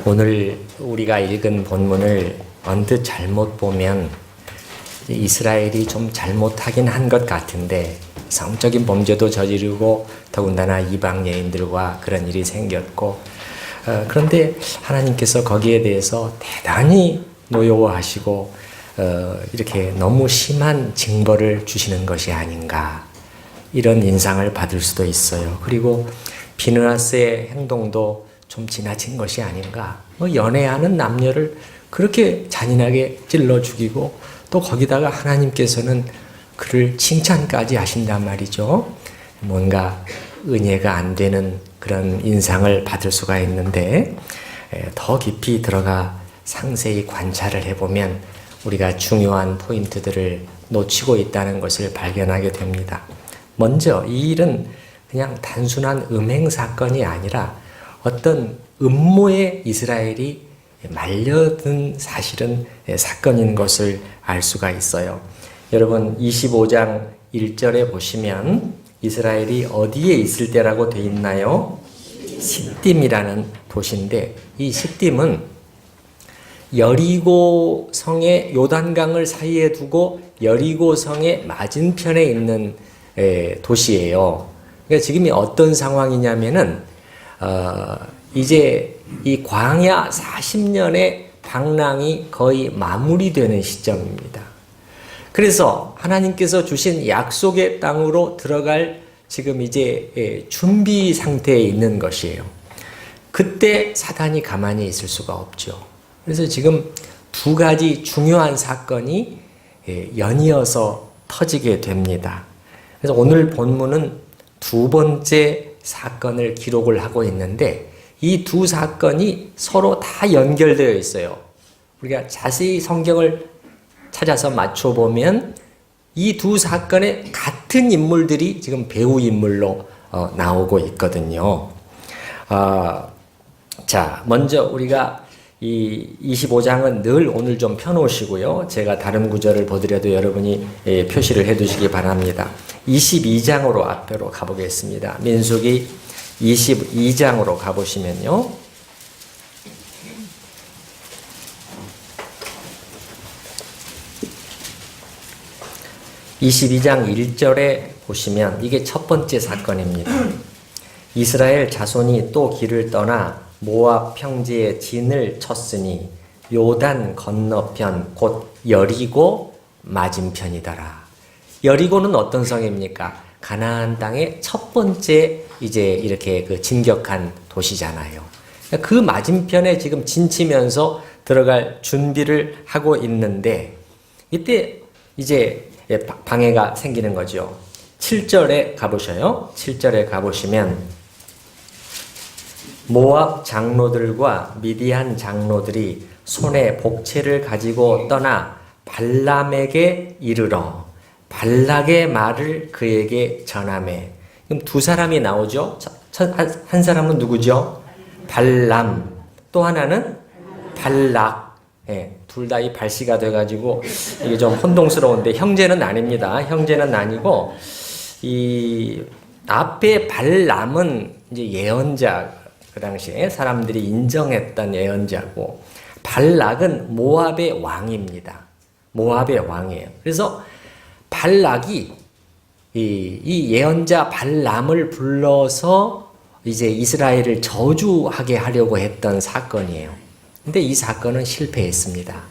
오늘 우리가 읽은 본문을 언뜻 잘못 보면 이스라엘이 좀 잘못하긴 한 것 같은데 성적인 범죄도 저지르고 더군다나 이방 여인들과 그런 일이 생겼고 그런데 하나님께서 거기에 대해서 대단히 노여워하시고 이렇게 너무 심한 징벌을 주시는 것이 아닌가 이런 인상을 받을 수도 있어요. 그리고 비느하스의 행동도 좀 지나친 것이 아닌가. 연애하는 남녀를 그렇게 잔인하게 찔러 죽이고 또 거기다가 하나님께서는 그를 칭찬까지 하신단 말이죠. 뭔가 은혜가 안 되는 그런 인상을 받을 수가 있는데 더 깊이 들어가 상세히 관찰을 해보면 우리가 중요한 포인트들을 놓치고 있다는 것을 발견하게 됩니다. 먼저 이 일은 그냥 단순한 음행 사건이 아니라 어떤 음모에 이스라엘이 말려든 사실은 사건인 것을 알 수가 있어요. 여러분 25장 1절에 보시면 이스라엘이 어디에 있을 때라고 되어 있나요? 시딤이라는 도시인데 이 시딤은 여리고 성의 요단강을 사이에 두고 여리고 성의 맞은편에 있는 도시예요. 그러니까 지금이 어떤 상황이냐면은 이제 이 광야 40년의 방랑이 거의 마무리되는 시점입니다. 그래서 하나님께서 주신 약속의 땅으로 들어갈 지금 이제 준비 상태에 있는 것이에요. 그때 사단이 가만히 있을 수가 없죠. 그래서 지금 두 가지 중요한 사건이 연이어서 터지게 됩니다. 그래서 오늘 본문은 두 번째 사건을 기록을 하고 있는데 이 두 사건이 서로 다 연결되어 있어요. 우리가 자세히 성경을 찾아서 맞춰보면 이 두 사건의 같은 인물들이 지금 배우 인물로 나오고 있거든요. 자, 먼저 우리가 이 25장은 늘 오늘 좀 펴놓으시고요. 제가 다른 구절을 보더라도 여러분이 표시를 해두시기 바랍니다. 22장으로 앞으로 가보겠습니다. 민수기 22장으로 가보시면요. (22장 1절에) 보시면 이게 첫 번째 사건입니다. 이스라엘 자손이 또 길을 떠나 모압 평지에 진을 쳤으니 요단 건너편 곧 여리고 맞은편이더라. 여리고는 어떤 성입니까? 가나안 땅의 첫 번째 이제 이렇게 그 진격한 도시잖아요. 그 맞은편에 지금 진치면서 들어갈 준비를 하고 있는데 이때 이제 방해가 생기는 거죠. 7절에 가보셔요. 7절에 가보시면 모압 장로들과 미디안 장로들이 손에 복채를 가지고 떠나 발람에게 이르러 발락의 말을 그에게 전하매. 그럼 두 사람이 나오죠. 한 사람은 누구죠? 발람. 또 하나는 발락. 둘 다 이 발씨가 돼가지고 이게 좀 혼동스러운데 형제는 아닙니다. 형제는 아니고 이 앞에 발람은 이제 예언자, 그 당시에 사람들이 인정했던 예언자고 발락은 모압의 왕입니다. 모압의 왕이에요. 그래서 발락이 이 예언자 발람을 불러서 이제 이스라엘을 저주하게 하려고 했던 사건이에요. 근데 이 사건은 실패했습니다.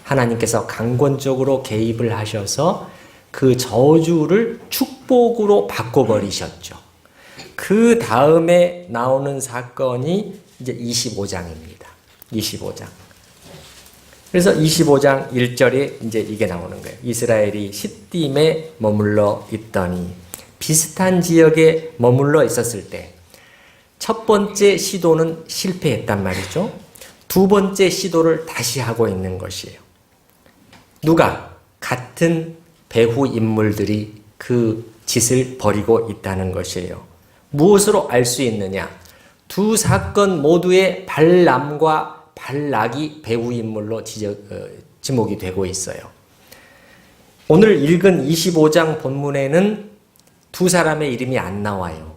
하나님께서 강권적으로 개입을 하셔서 그 저주를 축복으로 바꿔버리셨죠. 그 다음에 나오는 사건이 이제 25장입니다. 25장. 그래서 25장 1절에 이제 이게 나오는 거예요. 이스라엘이 시딤에 머물러 있더니 비슷한 지역에 머물러 있었을 때 첫 번째 시도는 실패했단 말이죠. 두 번째 시도를 다시 하고 있는 것이에요. 누가? 같은 배후 인물들이 그 짓을 벌이고 있다는 것이에요. 무엇으로 알 수 있느냐? 두 사건 모두의 발람과 발락이 배후 인물로 지목이 되고 있어요. 오늘 읽은 25장 본문에는 두 사람의 이름이 안 나와요.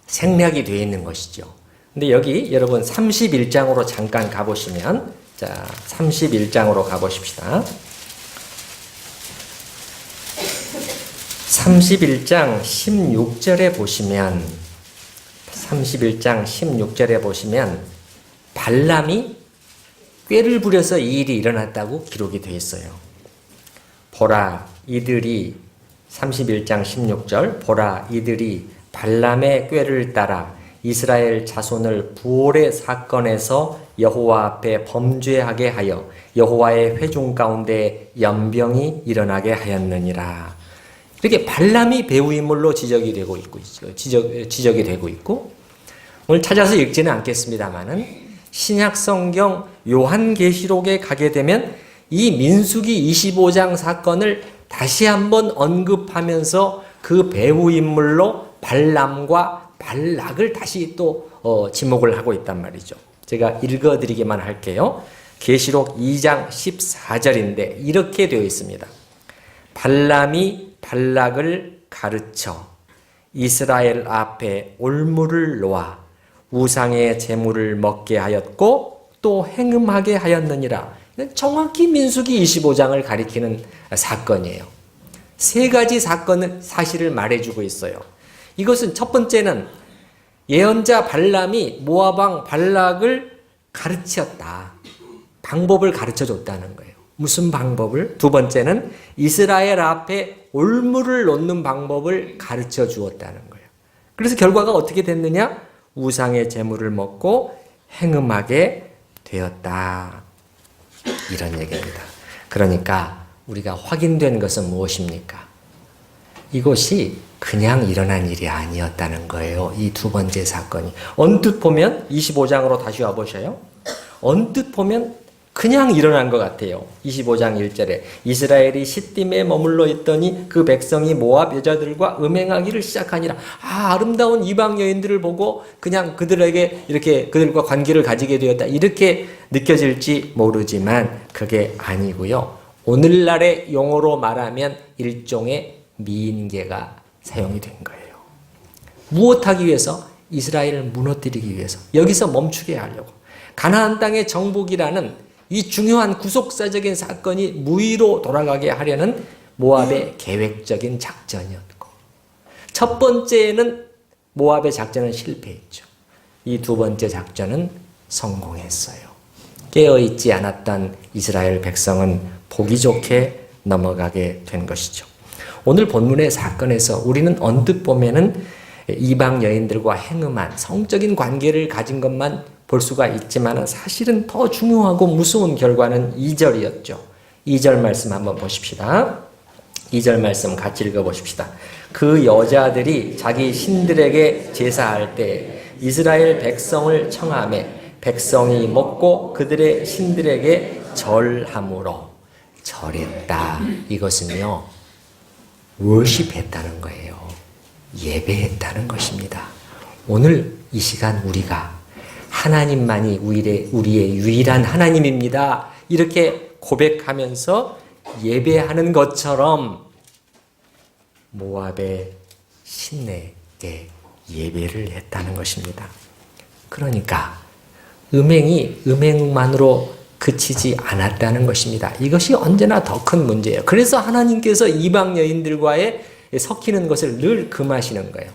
생략이 되어 있는 것이죠. 근데 여기 여러분 31장으로 잠깐 가보시면, 자, 31장으로 가보십시다. 31장 16절에 보시면, 31장 16절에 보시면 발람이 꾀를 부려서 이 일이 일어났다고 기록이 되어 있어요. 보라, 이들이 31장 16절, 보라, 이들이 발람의 꾀를 따라 이스라엘 자손을 부올의 사건에서 여호와 앞에 범죄하게 하여 여호와의 회중 가운데 연병이 일어나게 하였느니라. 이렇게 발람이 배후 인물로 지적이 되고 있고, 지적이 되고 있고, 오늘 찾아서 읽지는 않겠습니다만은 신약 성경 요한계시록에 가게 되면 이 민수기 25장 사건을 다시 한번 언급하면서 그 배후 인물로 발람과 발락을 다시 또 지목을 하고 있단 말이죠. 제가 읽어드리기만 할게요. 계시록 2장 14절인데 이렇게 되어 있습니다. 발람이 발락을 가르쳐 이스라엘 앞에 올무를 놓아 우상의 제물을 먹게 하였고 또 행음하게 하였느니라. 정확히 민수기 25장을 가리키는 사건이에요. 세 가지 사실을 말해주고 있어요. 이것은 첫 번째는 예언자 발람이 모압왕 발락을 가르쳤다. 방법을 가르쳐줬다는 거예요. 무슨 방법을? 두 번째는 이스라엘 앞에 올무를 놓는 방법을 가르쳐 주었다는 거예요. 그래서 결과가 어떻게 됐느냐? 우상의 제물을 먹고 행음하게 되었다. 이런 얘기입니다. 그러니까 우리가 확인된 것은 무엇입니까? 이것이 그냥 일어난 일이 아니었다는 거예요. 이 두 번째 사건이. 언뜻 보면 25장으로 다시 와보셔요. 언뜻 보면 그냥 일어난 것 같아요. 25장 1절에 이스라엘이 시딤에 머물러 있더니 그 백성이 모압 여자들과 음행하기를 시작하니라. 아름다운 이방 여인들을 보고 그냥 그들에게 이렇게 그들과 관계를 가지게 되었다. 이렇게 느껴질지 모르지만 그게 아니고요. 오늘날의 용어로 말하면 일종의 미인계가 사용이 된 거예요. 무엇하기 위해서? 이스라엘을 무너뜨리기 위해서. 여기서 멈추게 하려고. 가나안 땅의 정복이라는 이 중요한 구속사적인 사건이 무의로 돌아가게 하려는 모압의 계획적인 작전이었고, 첫 번째는 모압의 작전은 실패했죠. 이 두 번째 작전은 성공했어요. 깨어있지 않았던 이스라엘 백성은 보기 좋게 넘어가게 된 것이죠. 오늘 본문의 사건에서 우리는 언뜻 보면은 이방 여인들과 행음한 성적인 관계를 가진 것만 볼 수가 있지만 사실은 더 중요하고 무서운 결과는 2절이었죠. 2절 말씀 한번 보십시다. 2절 말씀 같이 읽어보십시다. 그 여자들이 자기 신들에게 제사할 때 이스라엘 백성을 청하매 백성이 먹고 그들의 신들에게 절함으로 절했다. 이것은요, 워십했다는 거예요. 예배했다는 것입니다. 오늘 이 시간 우리가 하나님만이 우리의 유일한 하나님입니다. 이렇게 고백하면서 예배하는 것처럼 모압의 신에게 예배를 했다는 것입니다. 그러니까 음행이 음행만으로 그치지 않았다는 것입니다. 이것이 언제나 더 큰 문제예요. 그래서 하나님께서 이방 여인들과의 섞이는 것을 늘 금하시는 거예요.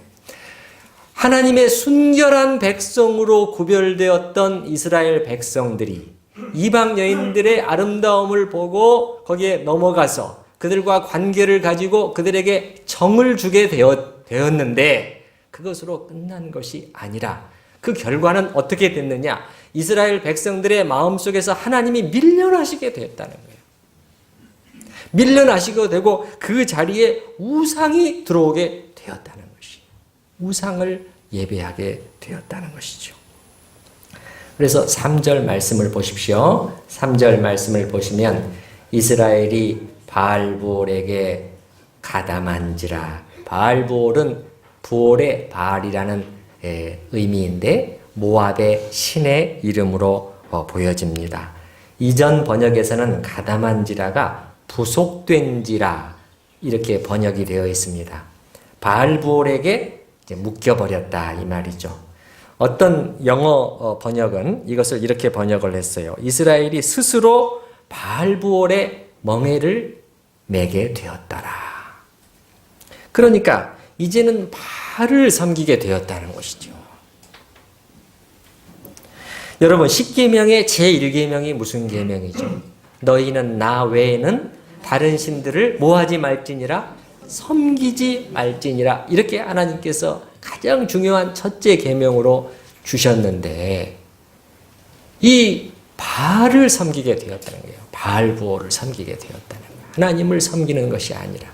하나님의 순결한 백성으로 구별되었던 이스라엘 백성들이 이방 여인들의 아름다움을 보고 거기에 넘어가서 그들과 관계를 가지고 그들에게 정을 주게 되었는데 그것으로 끝난 것이 아니라 그 결과는 어떻게 됐느냐? 이스라엘 백성들의 마음속에서 하나님이 밀려나시게 되었다는 거예요. 밀려나시게 되고 그 자리에 우상이 들어오게 되었다는 것이, 우상을 예배하게 되었다는 것이죠. 그래서 3절 말씀을 보십시오. 3절 말씀을 보시면 이스라엘이 바알볼에게 가담한지라. 바알볼은 부올의 바알이라는 의미인데 모압의 신의 이름으로 보여집니다. 이전 번역에서는 가담한지라가 부속된지라 이렇게 번역이 되어 있습니다. 바알볼에게 묶여버렸다 이 말이죠. 어떤 영어 번역은 이것을 이렇게 번역을 했어요. 이스라엘이 스스로 바알부올의 멍에를 매게 되었더라. 그러니까 이제는 바알을 섬기게 되었다는 것이죠. 여러분, 10계명의 제1계명이 무슨 계명이죠? 너희는 나 외에는 다른 신들을 뭐하지 말지니라, 섬기지 말지니라. 이렇게 하나님께서 가장 중요한 첫째 계명으로 주셨는데 이 바알을 섬기게 되었다는 거예요. 바알부올을 섬기게 되었다는 거예요. 하나님을 섬기는 것이 아니라.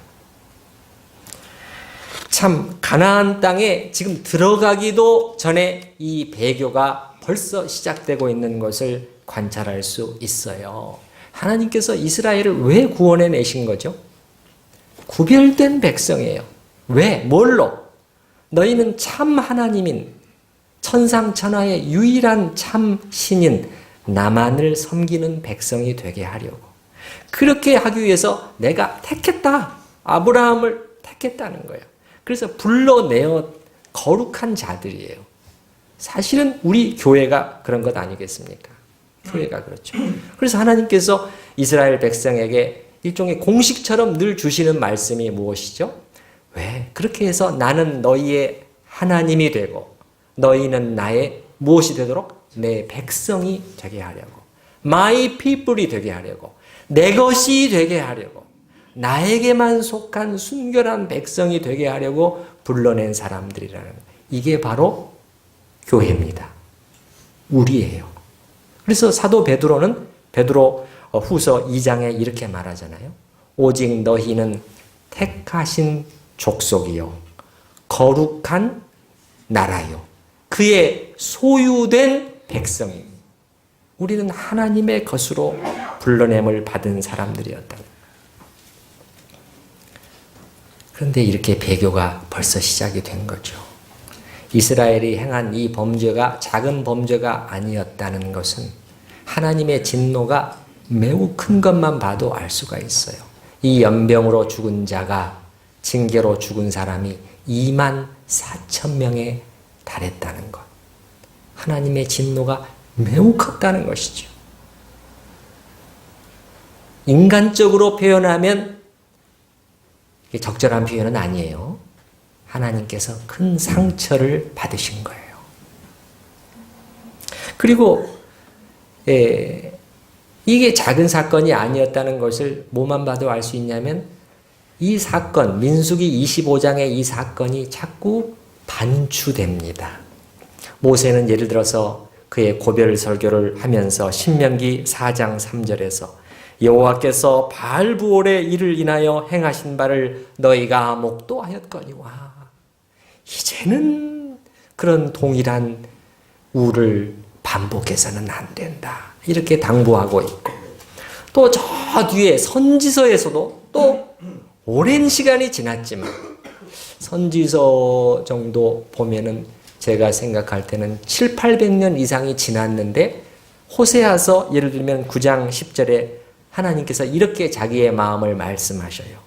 참 가나안 땅에 지금 들어가기도 전에 이 배교가 벌써 시작되고 있는 것을 관찰할 수 있어요. 하나님께서 이스라엘을 왜 구원해 내신 거죠? 구별된 백성이에요. 왜? 뭘로? 너희는 참 하나님인 천상천하의 유일한 참 신인 나만을 섬기는 백성이 되게 하려고. 그렇게 하기 위해서 내가 택했다. 아브라함을 택했다는 거예요. 그래서 불러내어 거룩한 자들이에요. 사실은 우리 교회가 그런 것 아니겠습니까? 교회가 그렇죠. 그래서 하나님께서 이스라엘 백성에게 일종의 공식처럼 늘 주시는 말씀이 무엇이죠? 왜? 그렇게 해서 나는 너희의 하나님이 되고 너희는 나의 무엇이 되도록? 내 백성이 되게 하려고. My people이 되게 하려고. 내 것이 되게 하려고. 나에게만 속한 순결한 백성이 되게 하려고 불러낸 사람들이라는 거예요. 이게 바로 교회입니다. 우리예요. 그래서 사도 베드로는 베드로 후서 2장에 이렇게 말하잖아요. 오직 너희는 택하신 족속이요 거룩한 나라요 그의 소유된 백성이. 우리는 하나님의 것으로 불러냄을 받은 사람들이었다. 그런데 이렇게 배교가 벌써 시작이 된 거죠. 이스라엘이 행한 이 범죄가 작은 범죄가 아니었다는 것은 하나님의 진노가 매우 큰 것만 봐도 알 수가 있어요. 이 연병으로 죽은 자가 징계로 죽은 사람이 24,000명에 달했다는 것. 하나님의 진노가 매우 컸다는 것이죠. 인간적으로 표현하면 적절한 표현은 아니에요. 하나님께서 큰 상처를 받으신 거예요. 그리고 이게 작은 사건이 아니었다는 것을 뭐만 봐도 알 수 있냐면 이 사건, 민수기 25장의 이 사건이 자꾸 반추됩니다. 모세는 예를 들어서 그의 고별 설교를 하면서 신명기 4장 3절에서 여호와께서 바알부올의 일을 인하여 행하신 바를 너희가 목도하였거니와. 이제는 그런 동일한 우를 반복해서는 안 된다. 이렇게 당부하고 있고, 또 저 뒤에 선지서에서도 또 오랜 시간이 지났지만 선지서 정도 보면은 제가 생각할 때는 7, 800년 이상이 지났는데 호세아서 예를 들면 9장 10절에 하나님께서 이렇게 자기의 마음을 말씀하셔요.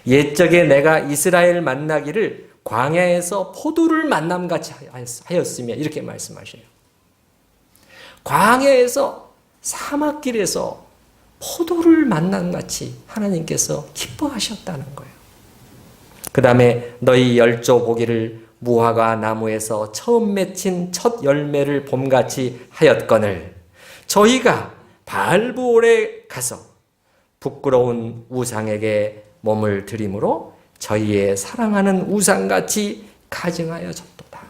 옛적에 내가 이스라엘 만나기를 광야에서 포도를 만남같이 하였으며 이렇게 말씀하셔요. 광야에서 사막길에서 포도를 만남같이 하나님께서 기뻐하셨다는 거예요. 그 다음에 너희 열조 보기를 무화과 나무에서 처음 맺힌 첫 열매를 봄같이 하였거늘 저희가 바알부올에 가서 부끄러운 우상에게 몸을 드림으로 저희의 사랑하는 우상같이 가증하여 졌도다.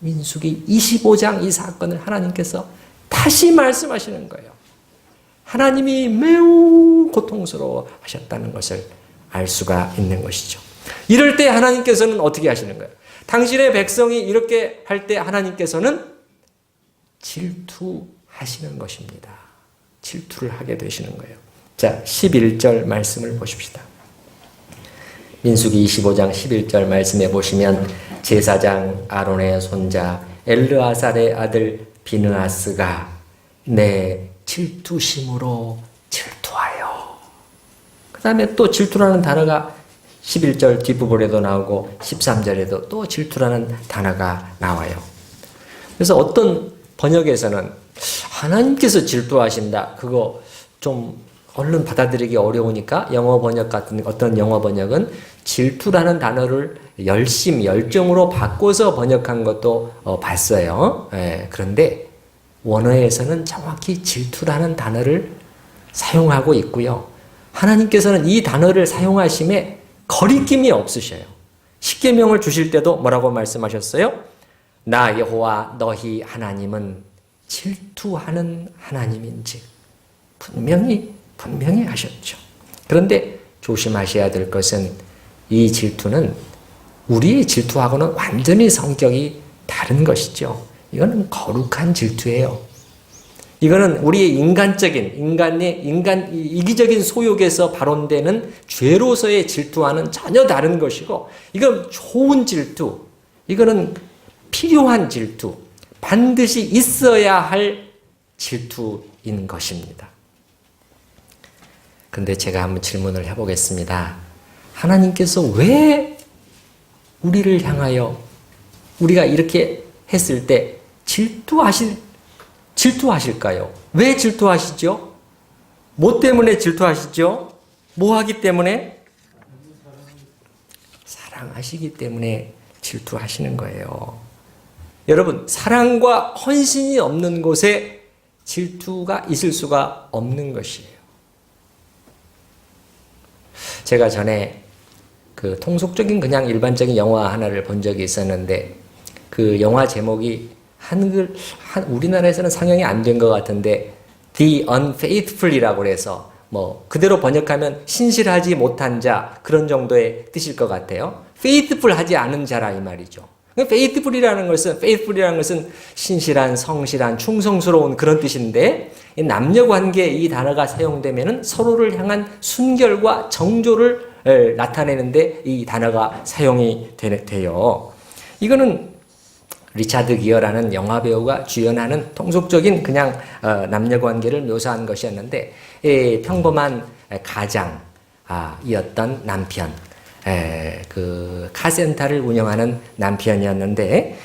민수기 25장 이 사건을 하나님께서 다시 말씀하시는 거예요. 하나님이 매우 고통스러워 하셨다는 것을 알 수가 있는 것이죠. 이럴 때 하나님께서는 어떻게 하시는 거예요? 당신의 백성이 이렇게 할 때 하나님께서는 질투하시는 것입니다. 질투를 하게 되시는 거예요. 자, 11절 말씀을 보십시다. 민수기 25장 11절 말씀에 보시면 제사장 아론의 손자 엘르아살의 아들 비느하스가 내 질투심으로 질투하여. 그 다음에 또 질투라는 단어가 11절 뒷부분에도 나오고 13절에도 또 질투라는 단어가 나와요. 그래서 어떤 번역에서는 하나님께서 질투하신다. 그거 좀 얼른 받아들이기 어려우니까 영어 번역 같은 어떤 영어 번역은 질투라는 단어를 열정으로 바꿔서 번역한 것도 봤어요. 예, 그런데 원어에서는 정확히 질투라는 단어를 사용하고 있고요. 하나님께서는 이 단어를 사용하심에 거리낌이 없으셔요. 십계명을 주실 때도 뭐라고 말씀하셨어요? 나 여호와 너희 하나님은 질투하는 하나님인지 분명히 하셨죠. 그런데 조심하셔야 될 것은 이 질투는 우리의 질투하고는 완전히 성격이 다른 것이죠. 이거는 거룩한 질투예요. 이거는 우리의 인간의 이기적인 소욕에서 발원되는 죄로서의 질투와는 전혀 다른 것이고, 이건 좋은 질투, 이거는 필요한 질투, 반드시 있어야 할 질투인 것입니다. 근데 제가 한번 질문을 해보겠습니다. 하나님께서 왜 우리를 향하여 우리가 이렇게 했을 때 질투하실까요? 왜 질투하시죠? 뭐 때문에 질투하시죠? 뭐 하기 때문에? 사랑하시기 때문에 질투하시는 거예요. 여러분, 사랑과 헌신이 없는 곳에 질투가 있을 수가 없는 것이에요. 제가 전에 그 통속적인 그냥 일반적인 영화 하나를 본 적이 있었는데, 그 영화 제목이 우리나라에서는 상영이 안 된 것 같은데 The Unfaithful이라고 해서 뭐 그대로 번역하면 신실하지 못한 자, 그런 정도의 뜻일 것 같아요. faithful 하지 않은 자라 이 말이죠. faithful이라는 것은 신실한, 성실한, 충성스러운 그런 뜻인데, 남녀관계 이 단어가 사용되면은 서로를 향한 순결과 정조를 나타내는데 이 단어가 사용이 돼요. 이거는 리차드 기어라는 영화 배우가 주연하는 통속적인 그냥 남녀관계를 묘사한 것이었는데, 평범한 가장이었던 남편, 그 카센터를 운영하는 남편이었는데,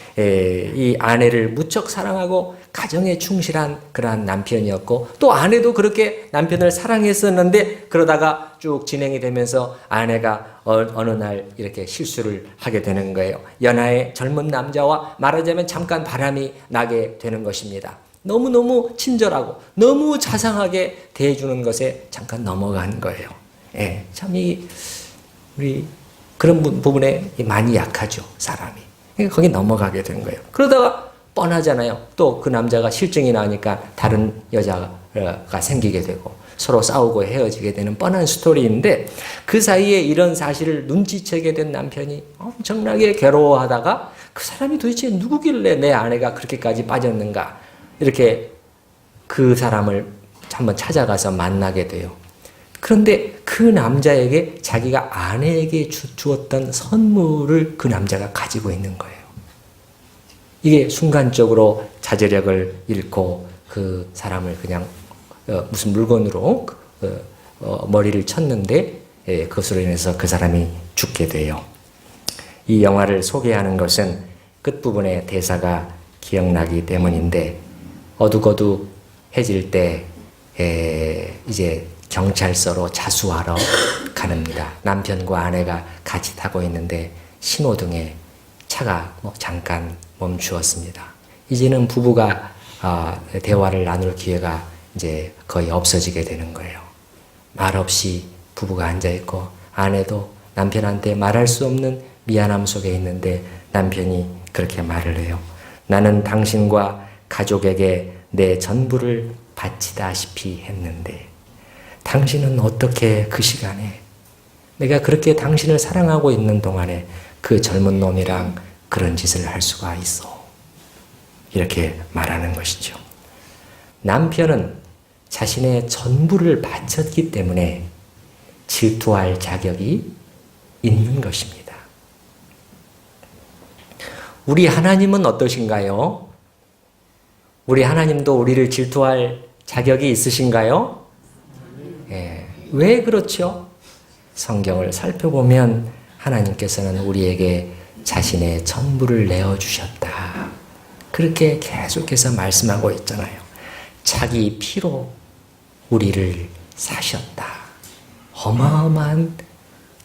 이 아내를 무척 사랑하고 가정에 충실한 그러한 남편이었고, 또 아내도 그렇게 남편을 사랑했었는데, 그러다가 쭉 진행이 되면서 아내가 어느 날 이렇게 실수를 하게 되는 거예요. 연하의 젊은 남자와 말하자면 잠깐 바람이 나게 되는 것입니다. 너무너무 친절하고 너무 자상하게 대해주는 것에 잠깐 넘어간 거예요. 우리 그런 부분에 많이 약하죠, 사람이. 거기 넘어가게 된 거예요. 그러다가 뻔하잖아요. 또 그 남자가 실증이 나니까 다른 여자가 생기게 되고 서로 싸우고 헤어지게 되는 뻔한 스토리인데, 그 사이에 이런 사실을 눈치채게 된 남편이 엄청나게 괴로워하다가 그 사람이 도대체 누구길래 내 아내가 그렇게까지 빠졌는가, 이렇게 그 사람을 한번 찾아가서 만나게 돼요. 그런데 그 남자에게 자기가 아내에게 주었던 선물을 그 남자가 가지고 있는 거예요. 이게 순간적으로 자제력을 잃고 그 사람을 그냥 무슨 물건으로 머리를 쳤는데, 그것으로 인해서 그 사람이 죽게 돼요. 이 영화를 소개하는 것은 끝부분의 대사가 기억나기 때문인데, 어둑어둑해질 때 이제 경찰서로 자수하러 가는다. 남편과 아내가 같이 타고 있는데 신호등에 차가 잠깐 멈추었습니다. 이제는 부부가 대화를 나눌 기회가 이제 거의 없어지게 되는 거예요. 말없이 부부가 앉아있고, 아내도 남편한테 말할 수 없는 미안함 속에 있는데 남편이 그렇게 말을 해요. 나는 당신과 가족에게 내 전부를 바치다시피 했는데 당신은 어떻게 그 시간에, 내가 그렇게 당신을 사랑하고 있는 동안에 그 젊은 놈이랑 그런 짓을 할 수가 있어. 이렇게 말하는 것이죠. 남편은 자신의 전부를 바쳤기 때문에 질투할 자격이 있는 것입니다. 우리 하나님은 어떠신가요? 우리 하나님도 우리를 질투할 자격이 있으신가요? 왜 그렇죠? 성경을 살펴보면 하나님께서는 우리에게 자신의 전부를 내어주셨다. 그렇게 계속해서 말씀하고 있잖아요. 자기 피로 우리를 사셨다. 어마어마한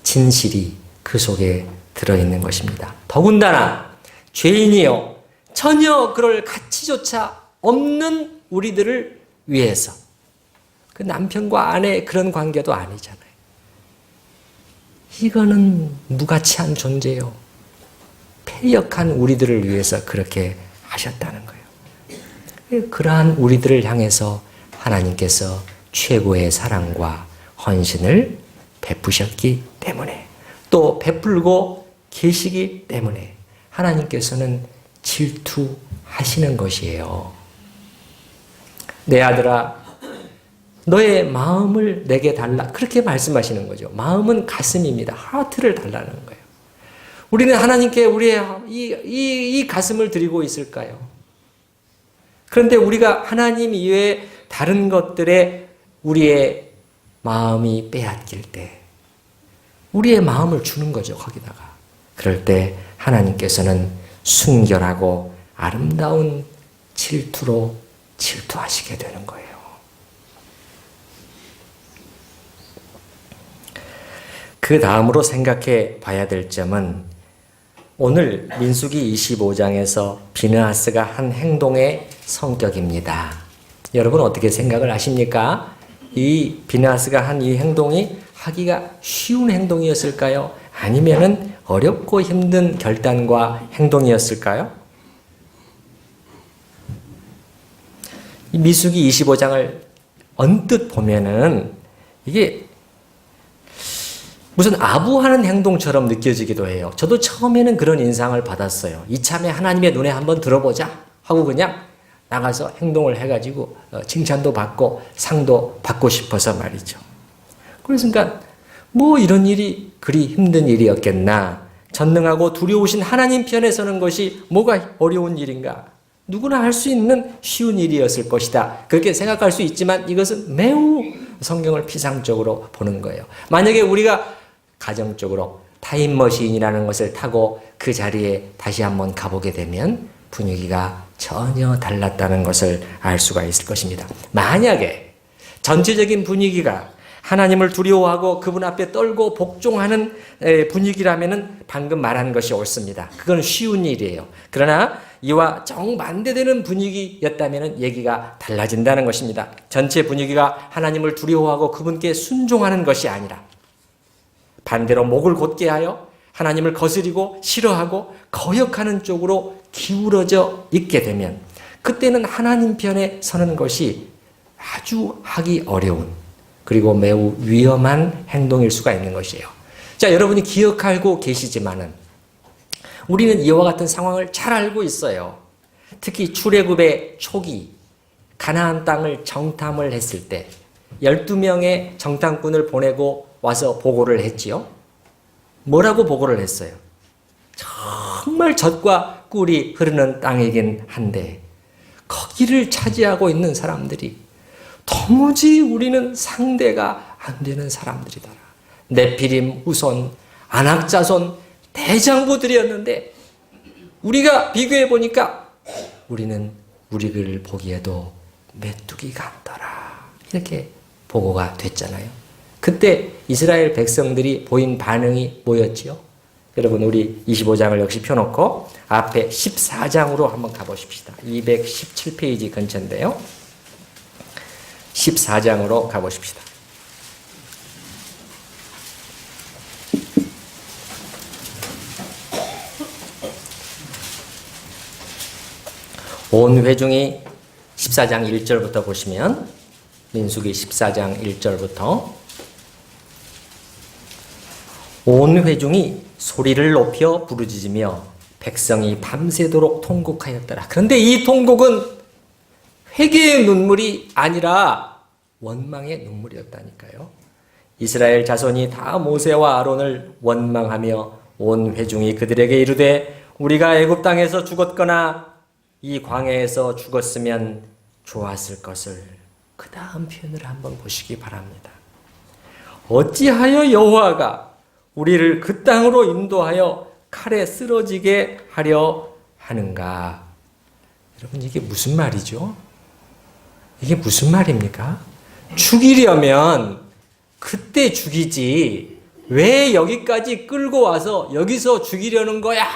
진실이 그 속에 들어있는 것입니다. 더군다나 죄인이요 전혀 그럴 가치조차 없는 우리들을 위해서, 그 남편과 아내의 그런 관계도 아니잖아요. 이거는 무가치한 존재요. 패역한 우리들을 위해서 그렇게 하셨다는 거예요. 그러한 우리들을 향해서 하나님께서 최고의 사랑과 헌신을 베푸셨기 때문에, 또 베풀고 계시기 때문에 하나님께서는 질투하시는 것이에요. 내 아들아, 너의 마음을 내게 달라. 그렇게 말씀하시는 거죠. 마음은 가슴입니다. 하트를 달라는 거예요. 우리는 하나님께 우리의 이 가슴을 드리고 있을까요? 그런데 우리가 하나님 이외에 다른 것들에 우리의 마음이 빼앗길 때 우리의 마음을 주는 거죠, 거기다가. 그럴 때 하나님께서는 순결하고 아름다운 질투로 질투하시게 되는 거예요. 그 다음으로 생각해 봐야 될 점은 오늘 민수기 25장에서 비느하스가 한 행동의 성격입니다. 여러분 어떻게 생각을 하십니까? 이 비느하스가 한 이 행동이 하기가 쉬운 행동이었을까요? 아니면은 어렵고 힘든 결단과 행동이었을까요? 이 민수기 25장을 언뜻 보면은 이게 무슨 아부하는 행동처럼 느껴지기도 해요. 저도 처음에는 그런 인상을 받았어요. 이참에 하나님의 눈에 한번 들어보자 하고 그냥 나가서 행동을 해가지고 칭찬도 받고 상도 받고 싶어서 말이죠. 그러니까 뭐 이런 일이 그리 힘든 일이었겠나. 전능하고 두려우신 하나님 편에 서는 것이 뭐가 어려운 일인가. 누구나 할 수 있는 쉬운 일이었을 것이다. 그렇게 생각할 수 있지만 이것은 매우 성경을 피상적으로 보는 거예요. 만약에 우리가 가정적으로 타임머신이라는 것을 타고 그 자리에 다시 한번 가보게 되면 분위기가 전혀 달랐다는 것을 알 수가 있을 것입니다. 만약에 전체적인 분위기가 하나님을 두려워하고 그분 앞에 떨고 복종하는 분위기라면 방금 말한 것이 옳습니다. 그건 쉬운 일이에요. 그러나 이와 정반대되는 분위기였다면 얘기가 달라진다는 것입니다. 전체 분위기가 하나님을 두려워하고 그분께 순종하는 것이 아니라 반대로 목을 곧게 하여 하나님을 거스리고 싫어하고 거역하는 쪽으로 기울어져 있게 되면 그때는 하나님 편에 서는 것이 아주 하기 어려운 그리고 매우 위험한 행동일 수가 있는 것이에요. 자, 여러분이 기억하고 계시지만은 우리는 이와 같은 상황을 잘 알고 있어요. 특히 출애굽의 초기 가나안 땅을 정탐을 했을 때 12명의 정탐꾼을 보내고 와서 보고를 했지요. 뭐라고 보고를 했어요? 정말 젖과 꿀이 흐르는 땅이긴 한데 거기를 차지하고 있는 사람들이 도무지 우리는 상대가 안 되는 사람들이더라. 네피림 후손, 아낙 자손, 대장부들이었는데 우리가 비교해 보니까 우리는 우리를 보기에도 메뚜기 같더라. 이렇게 보고가 됐잖아요. 그때 이스라엘 백성들이 보인 반응이 뭐였지요? 여러분 우리 25장을 역시 펴놓고 앞에 14장으로 한번 가보십시다. 217페이지 근처인데요. 14장으로 가보십시다. 온 회중이 14장 1절부터 보시면 민수기 14장 1절부터 온 회중이 소리를 높여 부르짖으며 백성이 밤새도록 통곡하였더라. 그런데 이 통곡은 회개의 눈물이 아니라 원망의 눈물이었다니까요. 이스라엘 자손이 다 모세와 아론을 원망하며 온 회중이 그들에게 이르되 우리가 애굽 땅에서 죽었거나 이 광야에서 죽었으면 좋았을 것을. 그 다음 표현을 한번 보시기 바랍니다. 어찌하여 여호와가 우리를 그 땅으로 인도하여 칼에 쓰러지게 하려 하는가. 여러분, 이게 무슨 말이죠? 이게 무슨 말입니까? 죽이려면 그때 죽이지 왜 여기까지 끌고 와서 여기서 죽이려는 거야?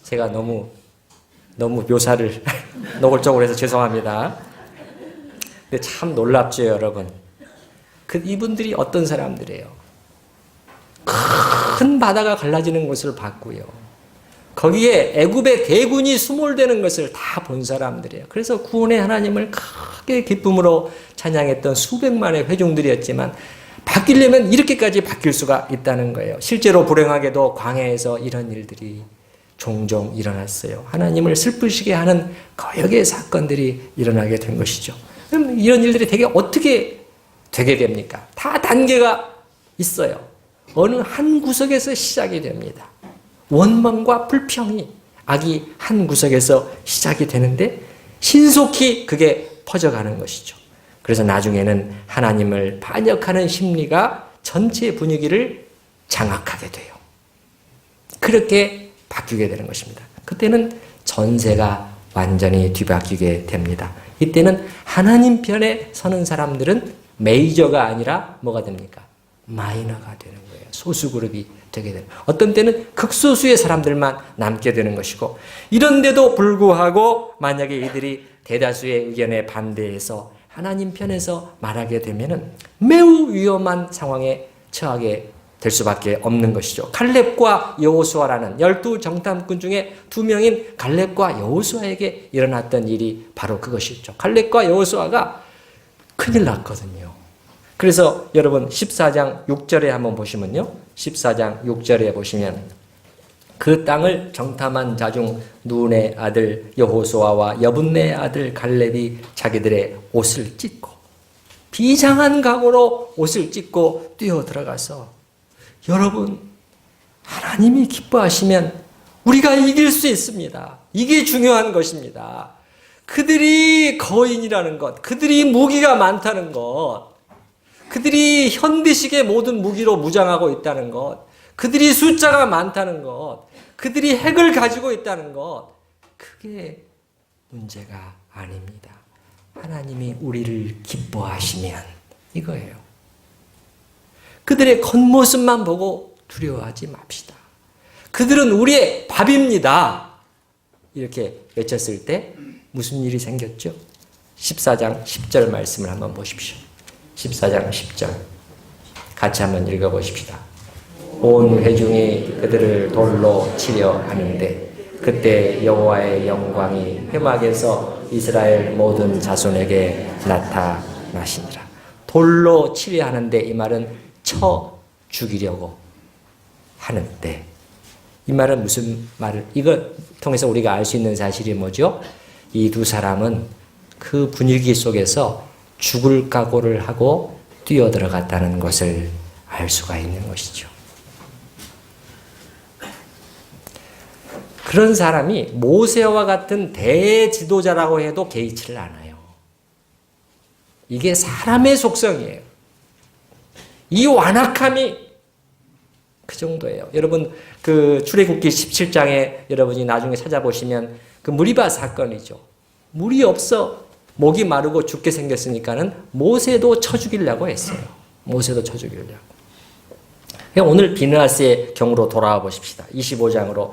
제가 너무 묘사를 노골적으로 해서 죄송합니다. 근데 참 놀랍죠, 여러분. 이분들이 어떤 사람들이에요? 큰 바다가 갈라지는 것을 봤고요. 거기에 애굽의 대군이 수몰되는 것을 다 본 사람들이에요. 그래서 구원의 하나님을 크게 기쁨으로 찬양했던 수백만의 회중들이었지만 바뀌려면 이렇게까지 바뀔 수가 있다는 거예요. 실제로 불행하게도 광야에서 이런 일들이 종종 일어났어요. 하나님을 슬프시게 하는 거역의 사건들이 일어나게 된 것이죠. 그럼 이런 일들이 되게 어떻게 되게 됩니까? 다 단계가 있어요. 어느 한 구석에서 시작이 됩니다. 원망과 불평이 악이 한 구석에서 시작이 되는데 신속히 그게 퍼져가는 것이죠. 그래서 나중에는 하나님을 반역하는 심리가 전체 분위기를 장악하게 돼요. 그렇게 바뀌게 되는 것입니다. 그때는 전세가 완전히 뒤바뀌게 됩니다. 이때는 하나님 편에 서는 사람들은 메이저가 아니라 뭐가 됩니까? 마이너가 되는 거예요. 소수 그룹이 되게 되는. 어떤 때는 극소수의 사람들만 남게 되는 것이고, 이런데도 불구하고 만약에 이들이 대다수의 의견에 반대해서 하나님 편에서 말하게 되면은 매우 위험한 상황에 처하게 될 수밖에 없는 것이죠. 갈렙과 여호수아라는 12 정탐꾼 중에 2명인 갈렙과 여호수아에게 일어났던 일이 바로 그것이었죠. 갈렙과 여호수아가 큰일 났거든요. 그래서 여러분 14장 6절에 한번 보시면요. 14장 6절에 보시면 그 땅을 정탐한 자 중 눈의 아들 여호수아와 여분네의 아들 갈렙이 자기들의 옷을 찢고 비장한 각오로 옷을 찢고 뛰어 들어가서, 여러분, 하나님이 기뻐하시면 우리가 이길 수 있습니다. 이게 중요한 것입니다. 그들이 거인이라는 것, 그들이 무기가 많다는 것, 그들이 현대식의 모든 무기로 무장하고 있다는 것, 그들이 숫자가 많다는 것, 그들이 핵을 가지고 있다는 것, 그게 문제가 아닙니다. 하나님이 우리를 기뻐하시면 이거예요. 그들의 겉모습만 보고 두려워하지 맙시다. 그들은 우리의 밥입니다. 이렇게 외쳤을 때 무슨 일이 생겼죠? 14장 10절 말씀을 한번 보십시오. 14장 10절 같이 한번 읽어보십시다. 온 회중이 그들을 돌로 치려 하는데 그때 여호와의 영광이 회막에서 이스라엘 모든 자손에게 나타나시니라. 돌로 치려 하는데, 이 말은 쳐 죽이려고 하는데, 이 말은 무슨 말을, 이걸 통해서 우리가 알 수 있는 사실이 뭐죠? 이 두 사람은 그 분위기 속에서 죽을 각오를 하고 뛰어들어갔다는 것을 알 수가 있는 것이죠. 그런 사람이 모세와 같은 대지도자라고 해도 개의치를 않아요. 이게 사람의 속성이에요. 이 완악함이 그 정도예요. 여러분, 그 출애굽기 17장에 여러분이 나중에 찾아보시면 그 무리바 사건이죠. 물이 없어 목이 마르고 죽게 생겼으니까는 모세도 쳐 죽이려고 했어요. 모세도 쳐 죽이려고. 오늘 비느하스의 경우로 돌아와 보십시다. 25장으로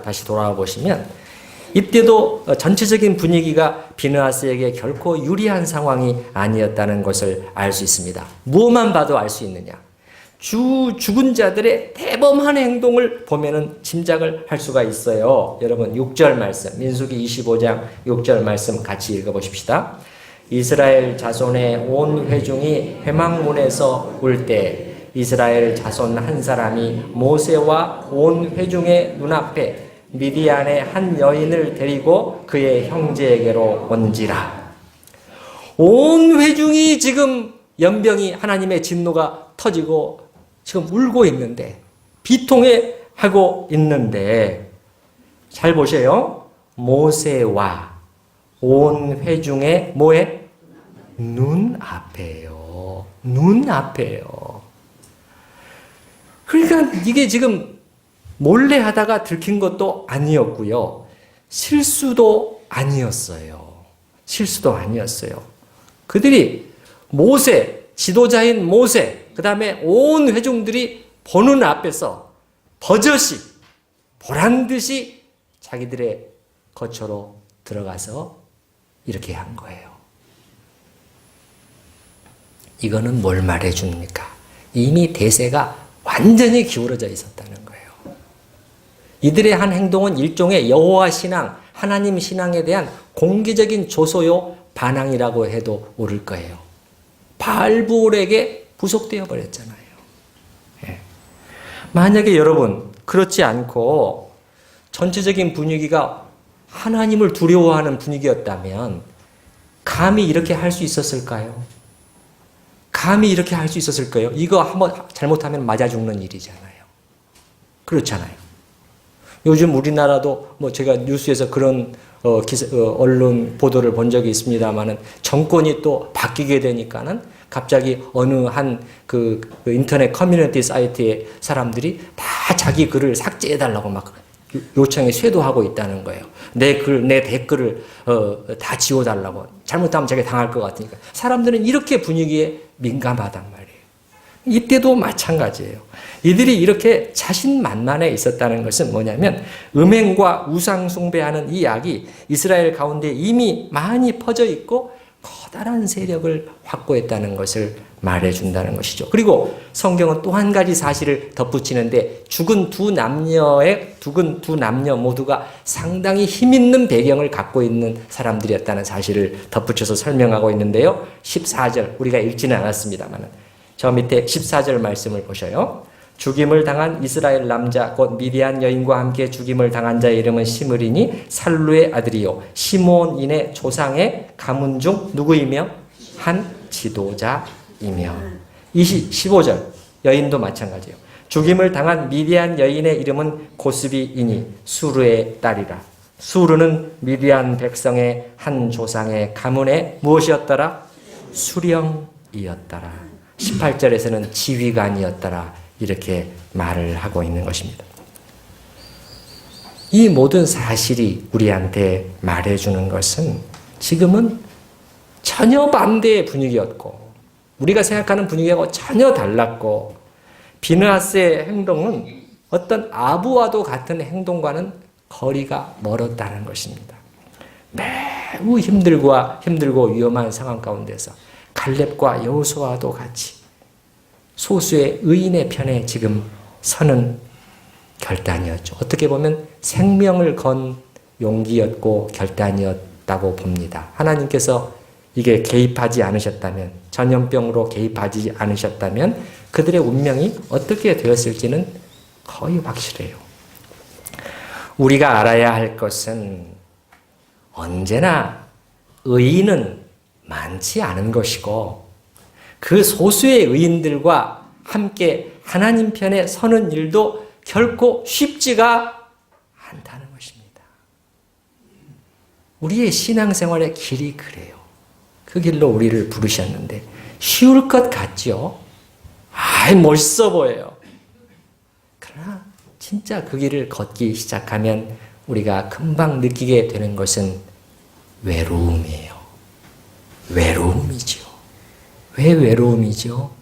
다시 돌아와 보시면 이때도 전체적인 분위기가 비느하스에게 결코 유리한 상황이 아니었다는 것을 알 수 있습니다. 무엇만 봐도 알 수 있느냐? 죽은 자들의 대범한 행동을 보면은 짐작을 할 수가 있어요. 여러분 6절 말씀, 민수기 25장 6절 말씀 같이 읽어보십시다. 이스라엘 자손의 온 회중이 회막문에서 울 때 이스라엘 자손 한 사람이 모세와 온 회중의 눈앞에 미디안의 한 여인을 데리고 그의 형제에게로 온지라. 온 회중이 지금 연병이 하나님의 진노가 터지고 지금 울고 있는데, 비통해 하고 있는데, 잘 보세요. 모세와 온 회중의 뭐에? 눈앞에요. 눈앞에요. 그러니까 이게 지금 몰래 하다가 들킨 것도 아니었고요. 실수도 아니었어요. 실수도 아니었어요. 그들이 모세, 지도자인 모세, 그 다음에 온 회중들이 보는 앞에서 버젓이, 보란 듯이 자기들의 거처로 들어가서 이렇게 한 거예요. 이거는 뭘 말해줍니까? 이미 대세가 완전히 기울어져 있었다는 거예요. 이들의 한 행동은 일종의 여호와 신앙, 하나님 신앙에 대한 공개적인 조소요 반항이라고 해도 옳을 거예요. 바알부올에게 부속되어 버렸잖아요. 예. 만약에 여러분 그렇지 않고 전체적인 분위기가 하나님을 두려워하는 분위기였다면 감히 이렇게 할 수 있었을까요? 감히 이렇게 할 수 있었을까요? 이거 한번 잘못하면 맞아 죽는 일이잖아요. 그렇잖아요. 요즘 우리나라도 뭐 제가 뉴스에서 그런 언론 보도를 본 적이 있습니다만은 정권이 또 바뀌게 되니까는 갑자기 어느 한 그 인터넷 커뮤니티 사이트의 사람들이 다 자기 글을 삭제해달라고 막 요청에 쇄도하고 있다는 거예요. 내 댓글을 다 지워달라고. 잘못하면 자기 당할 것 같으니까. 사람들은 이렇게 분위기에 민감하단 말이에요. 이때도 마찬가지예요. 이들이 이렇게 자신만만해 있었다는 것은 뭐냐면 음행과 우상 숭배하는 이 악이 이스라엘 가운데 이미 많이 퍼져 있고 커다란 세력을 확보했다는 것을 말해준다는 것이죠. 그리고 성경은 또 한 가지 사실을 덧붙이는데 죽은 두 남녀 모두가 상당히 힘있는 배경을 갖고 있는 사람들이었다는 사실을 덧붙여서 설명하고 있는데요. 14절 우리가 읽지는 않았습니다만 저 밑에 14절 말씀을 보셔요. 죽임을 당한 이스라엘 남자 곧 미디안 여인과 함께 죽임을 당한 자의 이름은 시므리니 살루의 아들이요 시몬인의 조상의 가문 중 누구이며 한 지도자이며 15절 여인도 마찬가지예요. 죽임을 당한 미디안 여인의 이름은 고스비이니 수르의 딸이라. 수르는 미디안 백성의 한 조상의 가문의 무엇이었더라? 수령이었더라. 18절에서는 지휘관이었더라. 이렇게 말을 하고 있는 것입니다. 이 모든 사실이 우리한테 말해주는 것은 지금은 전혀 반대의 분위기였고 우리가 생각하는 분위기하고 전혀 달랐고 비느하스의 행동은 어떤 아부와도 같은 행동과는 거리가 멀었다는 것입니다. 매우 힘들고 위험한 상황 가운데서 갈렙과 여호수아도 같이 소수의 의인의 편에 지금 서는 결단이었죠. 어떻게 보면 생명을 건 용기였고 결단이었다고 봅니다. 하나님께서 이게 개입하지 않으셨다면, 전염병으로 개입하지 않으셨다면 그들의 운명이 어떻게 되었을지는 거의 확실해요. 우리가 알아야 할 것은 언제나 의인은 많지 않은 것이고 그 소수의 의인들과 함께 하나님 편에 서는 일도 결코 쉽지가 않다는 것입니다. 우리의 신앙생활의 길이 그래요. 그 길로 우리를 부르셨는데 쉬울 것 같죠? 멋있어 보여요. 그러나 진짜 그 길을 걷기 시작하면 우리가 금방 느끼게 되는 것은 외로움이에요. 외로움이죠. 왜 외로움이죠?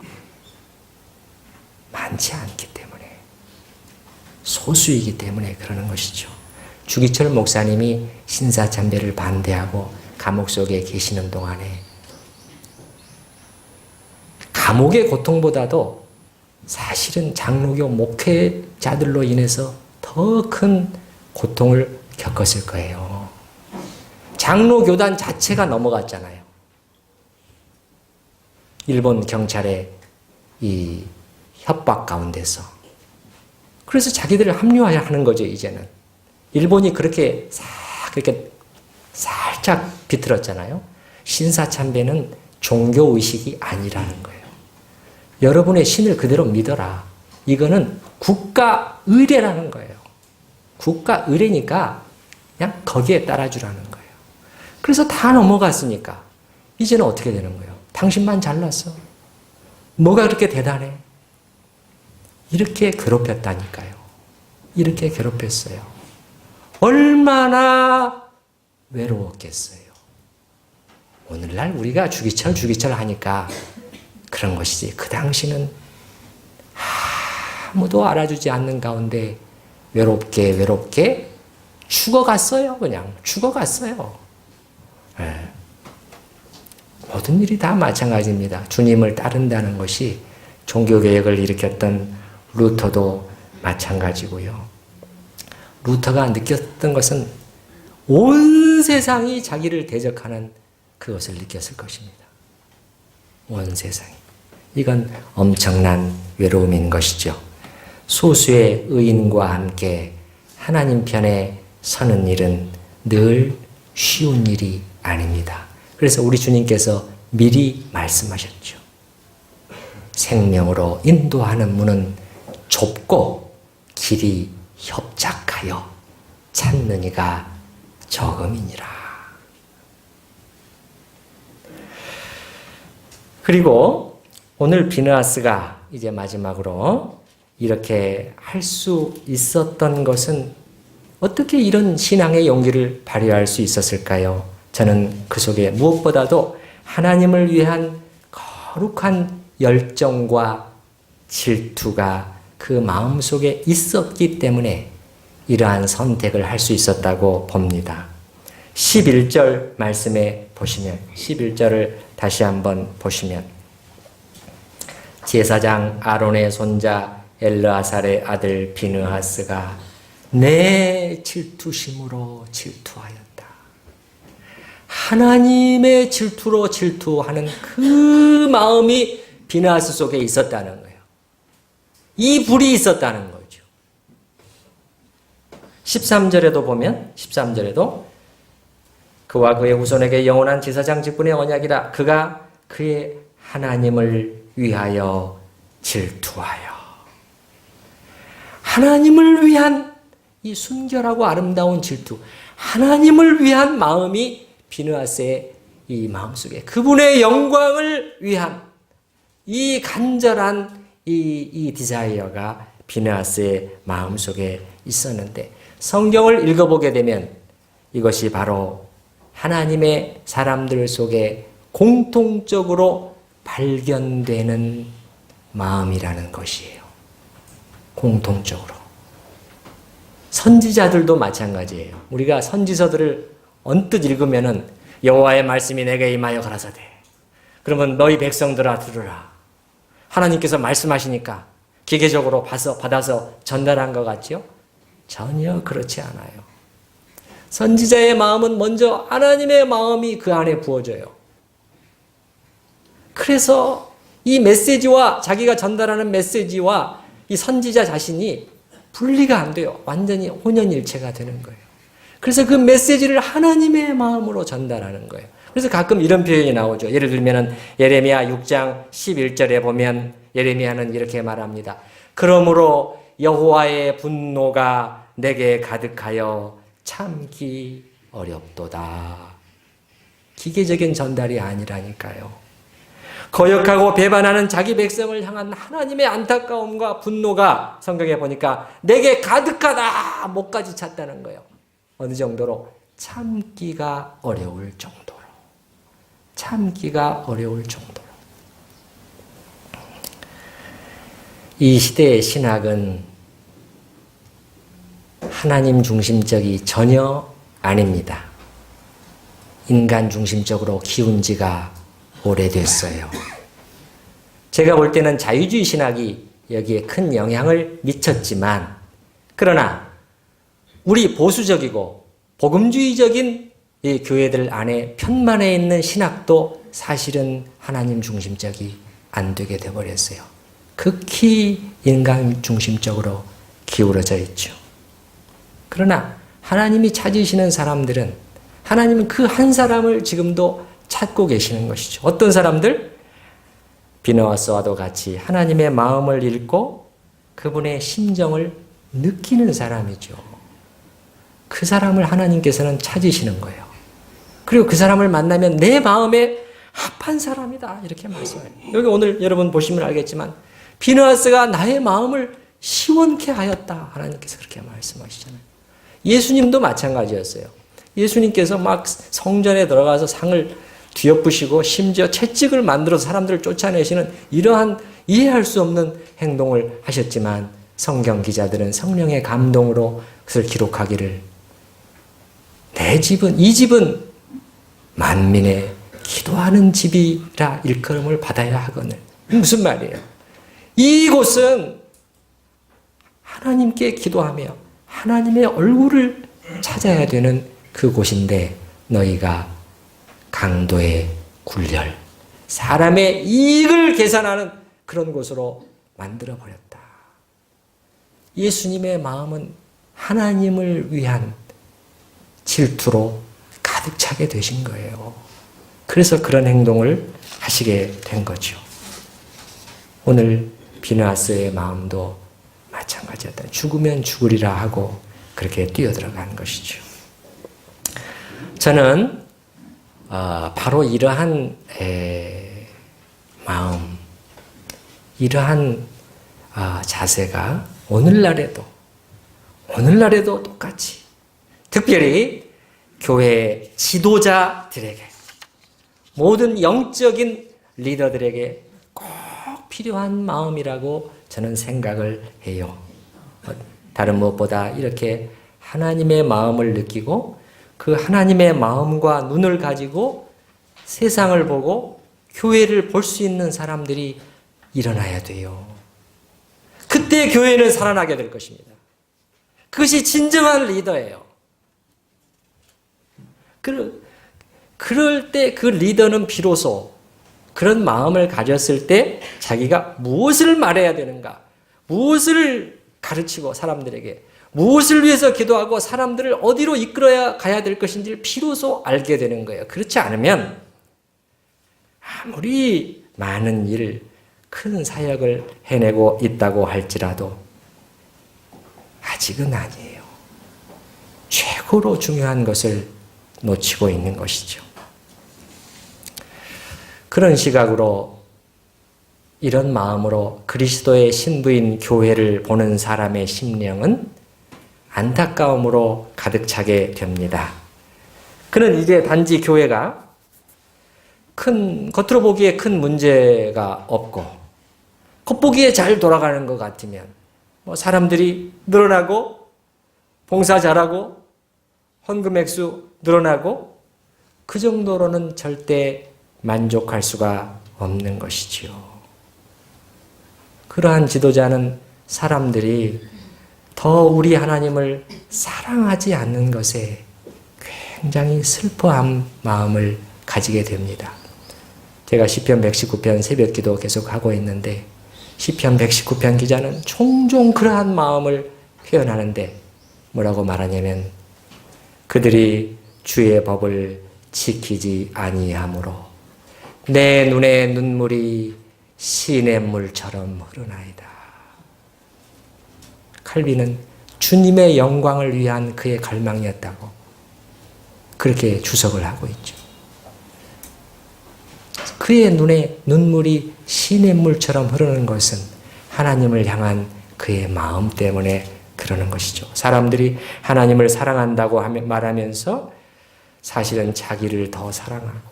많지 않기 때문에, 소수이기 때문에 그러는 것이죠. 주기철 목사님이 신사참배를 반대하고 감옥 속에 계시는 동안에 감옥의 고통보다도 사실은 장로교 목회자들로 인해서 더 큰 고통을 겪었을 거예요. 장로교단 자체가 넘어갔잖아요. 일본 경찰의 이 협박 가운데서. 그래서 자기들을 합리화하는 거죠, 이제는. 일본이 그렇게 살짝 비틀었잖아요. 신사참배는 종교의식이 아니라는 거예요. 여러분의 신을 그대로 믿어라. 이거는 국가의례라는 거예요. 국가의례니까 그냥 거기에 따라주라는 거예요. 그래서 다 넘어갔으니까 이제는 어떻게 되는 거예요? 당신만 잘났어. 뭐가 그렇게 대단해? 이렇게 괴롭혔다니까요. 이렇게 괴롭혔어요. 얼마나 외로웠겠어요. 오늘날 우리가 주기철 하니까 그런 것이지, 그 당시는 아무도 알아주지 않는 가운데 외롭게 죽어갔어요. 그냥 죽어갔어요. 네. 모든 일이 다 마찬가지입니다. 주님을 따른다는 것이 종교개혁을 일으켰던 루터도 마찬가지고요. 루터가 느꼈던 것은 온 세상이 자기를 대적하는 그것을 느꼈을 것입니다. 온 세상이. 이건 엄청난 외로움인 것이죠. 소수의 의인과 함께 하나님 편에 서는 일은 늘 쉬운 일이 아닙니다. 그래서 우리 주님께서 미리 말씀하셨죠. 생명으로 인도하는 문은 좁고 길이 협착하여 찾는 이가 적음이니라. 그리고 오늘 비느하스가 이제 마지막으로 이렇게 할 수 있었던 것은 어떻게 이런 신앙의 용기를 발휘할 수 있었을까요? 저는 그 속에 무엇보다도 하나님을 위한 거룩한 열정과 질투가 그 마음속에 있었기 때문에 이러한 선택을 할 수 있었다고 봅니다. 11절 말씀에 보시면, 11절을 다시 한번 보시면, 제사장 아론의 손자 엘르아살의 아들 비느하스가 내 질투심으로 질투하였다. 하나님의 질투로 질투하는 그 마음이 비느하스 속에 있었다는 거예요. 이 불이 있었다는 거죠. 13절에도 보면, 13절에도 그와 그의 후손에게 영원한 제사장 직분의 언약이라. 그가 그의 하나님을 위하여 질투하여. 하나님을 위한 이 순결하고 아름다운 질투, 하나님을 위한 마음이 비느하스의 이 마음속에, 그분의 영광을 위한 이 간절한 이 디자이어가 비느하스의 마음속에 있었는데, 성경을 읽어보게 되면 이것이 바로 하나님의 사람들 속에 공통적으로 발견되는 마음이라는 것이에요. 공통적으로. 선지자들도 마찬가지예요. 우리가 선지서들을 언뜻 읽으면은 여호와의 말씀이 내게 임하여 가라사대. 그러면 너희 백성들아 들으라. 하나님께서 말씀하시니까 기계적으로 받아서 전달한 것 같죠? 전혀 그렇지 않아요. 선지자의 마음은 먼저 하나님의 마음이 그 안에 부어져요. 그래서 이 메시지와, 자기가 전달하는 메시지와 이 선지자 자신이 분리가 안 돼요. 완전히 혼연일체가 되는 거예요. 그래서 그 메시지를 하나님의 마음으로 전달하는 거예요. 그래서 가끔 이런 표현이 나오죠. 예를 들면 예레미야 6장 11절에 보면 예레미야는 이렇게 말합니다. 그러므로 여호와의 분노가 내게 가득하여 참기 어렵도다. 기계적인 전달이 아니라니까요. 거역하고 배반하는 자기 백성을 향한 하나님의 안타까움과 분노가 성경에 보니까 내게 가득하다, 목까지 찼다는 거예요. 어느 정도로? 참기가 어려울 정도로. 참기가 어려울 정도로. 이 시대의 신학은 하나님 중심적이 전혀 아닙니다. 인간 중심적으로 키운 지가 오래됐어요. 제가 볼 때는 자유주의 신학이 여기에 큰 영향을 미쳤지만, 그러나 우리 보수적이고 복음주의적인 이 교회들 안에 편만에 있는 신학도 사실은 하나님 중심적이 안 되게 돼버렸어요. 극히 인간 중심적으로 기울어져 있죠. 그러나 하나님이 찾으시는 사람들은 하나님은 그 한 사람을 지금도 찾고 계시는 것이죠. 어떤 사람들? 비느하스와도 같이 하나님의 마음을 읽고 그분의 심정을 느끼는 사람이죠. 그 사람을 하나님께서는 찾으시는 거예요. 그리고 그 사람을 만나면 내 마음에 합한 사람이다, 이렇게 말씀해요. 여기 오늘 여러분 보시면 알겠지만 비느하스가 나의 마음을 시원케 하였다. 하나님께서 그렇게 말씀하시잖아요. 예수님도 마찬가지였어요. 예수님께서 막 성전에 들어가서 상을 뒤엎으시고 심지어 채찍을 만들어서 사람들을 쫓아내시는 이러한 이해할 수 없는 행동을 하셨지만 성경 기자들은 성령의 감동으로 그것을 기록하기를 이 집은 만민의 기도하는 집이라 일컬음을 받아야 하거늘. 무슨 말이에요? 이곳은 하나님께 기도하며 하나님의 얼굴을 찾아야 되는 그곳인데 너희가 강도의 굴열, 사람의 이익을 계산하는 그런 곳으로 만들어버렸다. 예수님의 마음은 하나님을 위한 질투로 가득 차게 되신 거예요. 그래서 그런 행동을 하시게 된 거죠. 오늘 비느하스의 마음도 마찬가지였다. 죽으면 죽으리라 하고 그렇게 뛰어들어간 것이죠. 저는 바로 이러한 마음, 이러한 자세가 오늘날에도 똑같이 특별히 교회 지도자들에게 모든 영적인 리더들에게 꼭 필요한 마음이라고 저는 생각을 해요. 다른 무엇보다 이렇게 하나님의 마음을 느끼고 그 하나님의 마음과 눈을 가지고 세상을 보고 교회를 볼 수 있는 사람들이 일어나야 돼요. 그때 교회는 살아나게 될 것입니다. 그것이 진정한 리더예요. 그럴 때 그 리더는 비로소 그런 마음을 가졌을 때 자기가 무엇을 말해야 되는가, 무엇을 가르치고 사람들에게 무엇을 위해서 기도하고 사람들을 어디로 이끌어야 가야 될 것인지를 비로소 알게 되는 거예요. 그렇지 않으면 아무리 많은 일, 큰 사역을 해내고 있다고 할지라도 아직은 아니에요. 최고로 중요한 것을 놓치고 있는 것이죠. 그런 시각으로 이런 마음으로 그리스도의 신부인 교회를 보는 사람의 심령은 안타까움으로 가득 차게 됩니다. 그는 이제 단지 교회가 겉으로 보기에 큰 문제가 없고 겉보기에 잘 돌아가는 것 같으면 사람들이 늘어나고 봉사 잘하고 헌금 액수 늘어나고 그 정도로는 절대 만족할 수가 없는 것이지요. 그러한 지도자는 사람들이 더 우리 하나님을 사랑하지 않는 것에 굉장히 슬퍼한 마음을 가지게 됩니다. 제가 시편 119편 새벽기도 계속 하고 있는데 시편 119편 기자는 종종 그러한 마음을 표현하는데 뭐라고 말하냐면 그들이 주의 법을 지키지 아니하므로 내 눈에 눈물이 시냇물처럼 흐르나이다. 칼빈은 주님의 영광을 위한 그의 갈망이었다고 그렇게 주석을 하고 있죠. 그의 눈에 눈물이 시냇물처럼 흐르는 것은 하나님을 향한 그의 마음 때문에 그러는 것이죠. 사람들이 하나님을 사랑한다고 말하면서 사실은 자기를 더 사랑하고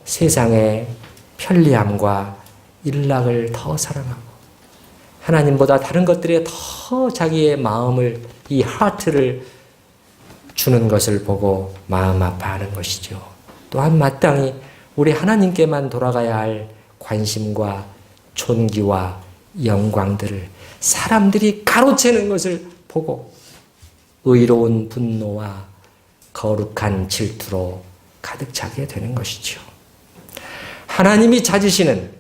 세상의 편리함과 일락을 더 사랑하고 하나님보다 다른 것들에 더 자기의 마음을 이 하트를 주는 것을 보고 마음 아파하는 것이죠. 또한 마땅히 우리 하나님께만 돌아가야 할 관심과 존귀와 영광들을 사람들이 가로채는 것을 보고 의로운 분노와 거룩한 질투로 가득 차게 되는 것이죠. 하나님이 찾으시는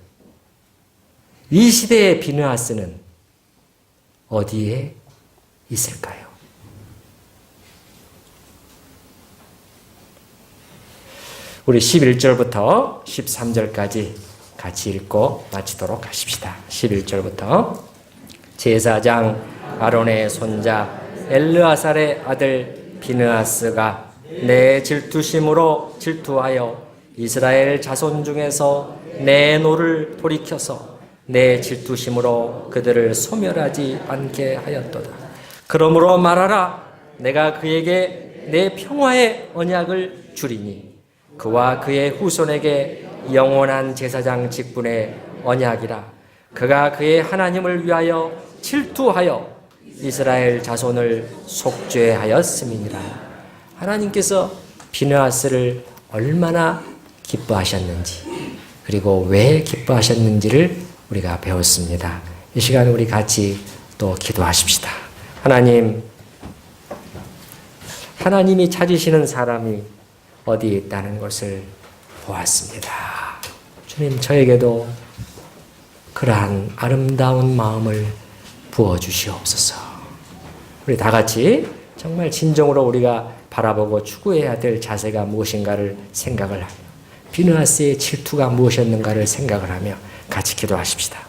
이 시대의 비느하스는 어디에 있을까요? 우리 11절부터 13절까지 같이 읽고 마치도록 하십시다. 11절부터 제사장 아론의 손자 엘르아살의 아들 비느하스가 내 질투심으로 질투하여 이스라엘 자손 중에서 내 노를 돌이켜서 내 질투심으로 그들을 소멸하지 않게 하였도다. 그러므로 말하라. 내가 그에게 내 평화의 언약을 주리니 그와 그의 후손에게 영원한 제사장 직분의 언약이라. 그가 그의 하나님을 위하여 질투하여 이스라엘 자손을 속죄하였음이니라. 하나님께서 비느하스를 얼마나 기뻐하셨는지, 그리고 왜 기뻐하셨는지를 우리가 배웠습니다. 이 시간 우리 같이 또 기도하십시다. 하나님이 찾으시는 사람이 어디에 있다는 것을 보았습니다. 주님, 저에게도 그러한 아름다운 마음을 부어주시옵소서. 우리 다 같이 정말 진정으로 우리가 바라보고 추구해야 될 자세가 무엇인가를 생각을 하며, 비느하스의 질투가 무엇이었는가를 생각을 하며 같이 기도하십시다.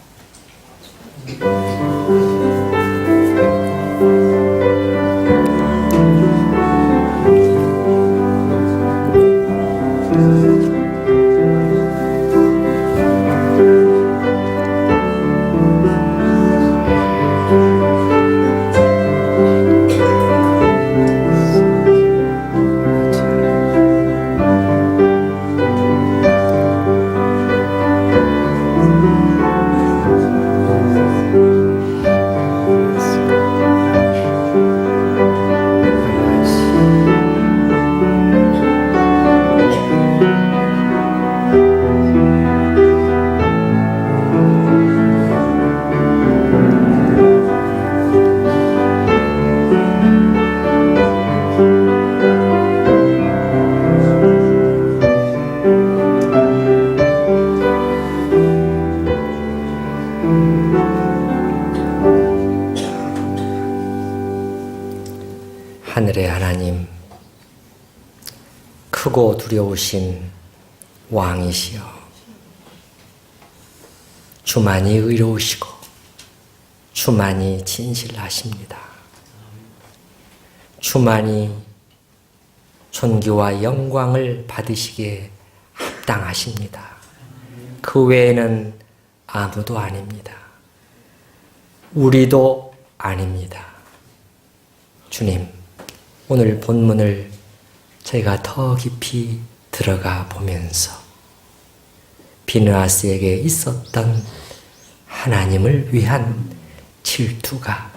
하늘의 하나님, 크고 두려우신 왕이시여, 주만이 의로우시고 주만이 진실하십니다. 주만이 존귀와 영광을 받으시기에 합당하십니다. 그 외에는 아무도 아닙니다. 우리도 아닙니다. 주님, 오늘 본문을 저희가 더 깊이 들어가 보면서 비느하스에게 있었던 하나님을 위한 질투가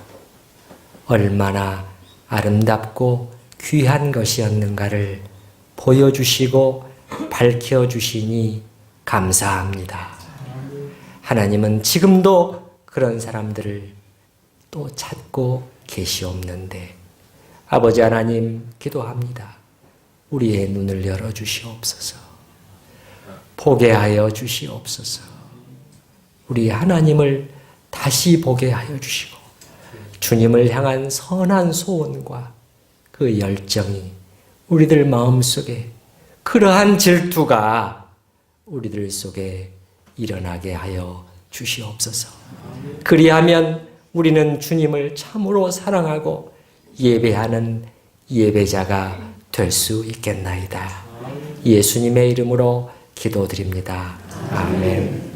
얼마나 아름답고 귀한 것이었는가를 보여주시고 밝혀주시니 감사합니다. 하나님은 지금도 그런 사람들을 또 찾고 계시옵는데, 아버지 하나님, 기도합니다. 우리의 눈을 열어주시옵소서. 보게 하여 주시옵소서. 우리 하나님을 다시 보게 하여 주시고, 주님을 향한 선한 소원과 그 열정이 우리들 마음속에, 그러한 질투가 우리들 속에 일어나게 하여 주시옵소서. 그리하면 우리는 주님을 참으로 사랑하고 예배하는 예배자가 될 수 있겠나이다. 예수님의 이름으로 기도드립니다. 아멘.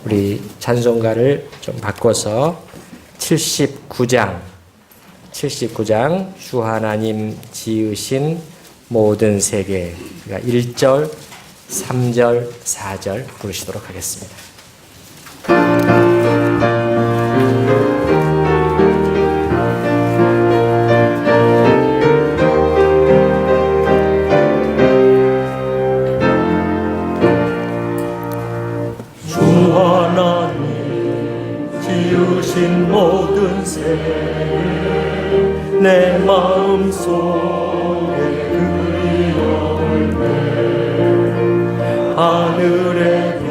우리 찬송가를 좀 바꿔서 79장 주 하나님 지으신 모든 세계, 1절, 3절, 4절 부르시도록 하겠습니다. 모든 세계 내 마음속에 그리워올 때 하늘의 별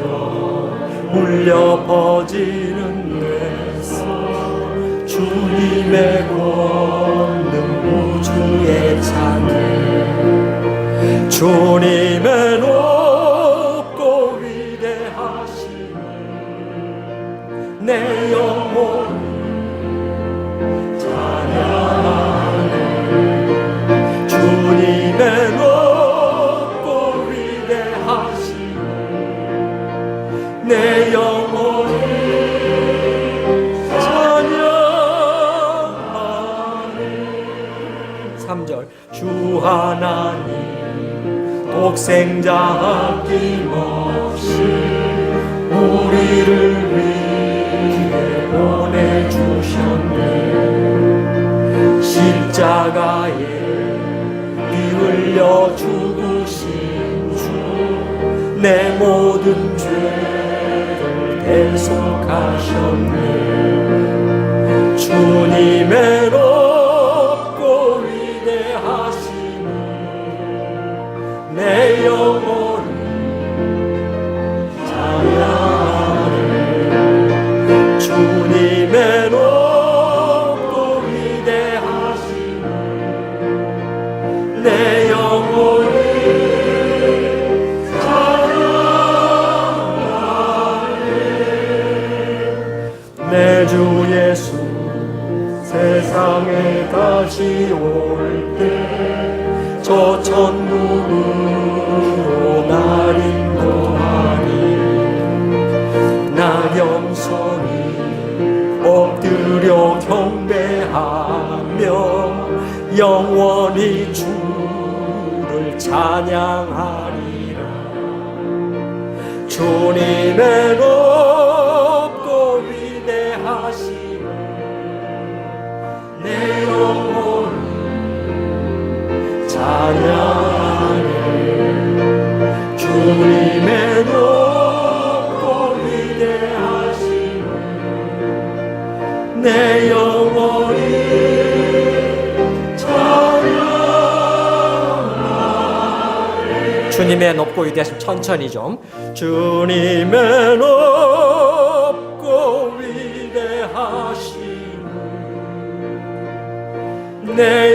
울려 퍼지는 데서 주님의 권능 우주에 찬양, 주님의 높고 위대하심을 내 영혼 주님의 높고 위대하심을 내 영혼이 독생자 아낌없이 우리를 위해 보내주셨네. 십자가에 피 흘려 죽으신 주, 내 모든 죄를 대속하셨네. 주님의 높고 위대하심을 내 영혼이 찬양하네. 주님의 높고 위대하심을 내 영혼이 찬양하네. 내 주 예수 세상에 다시 올 때 저 천국으로 날 인도하니 나 겸손히 엎드려 경배하며 영원히 주를 찬양하리라. 주님의 높고 위대하심을 내 영혼이 찬양하네. 주님의 높고 위대하심을 내 영혼이 찬양하네. 주님의 높고 위대하심 천천히 좀. 주님의 높고 위대하심을 내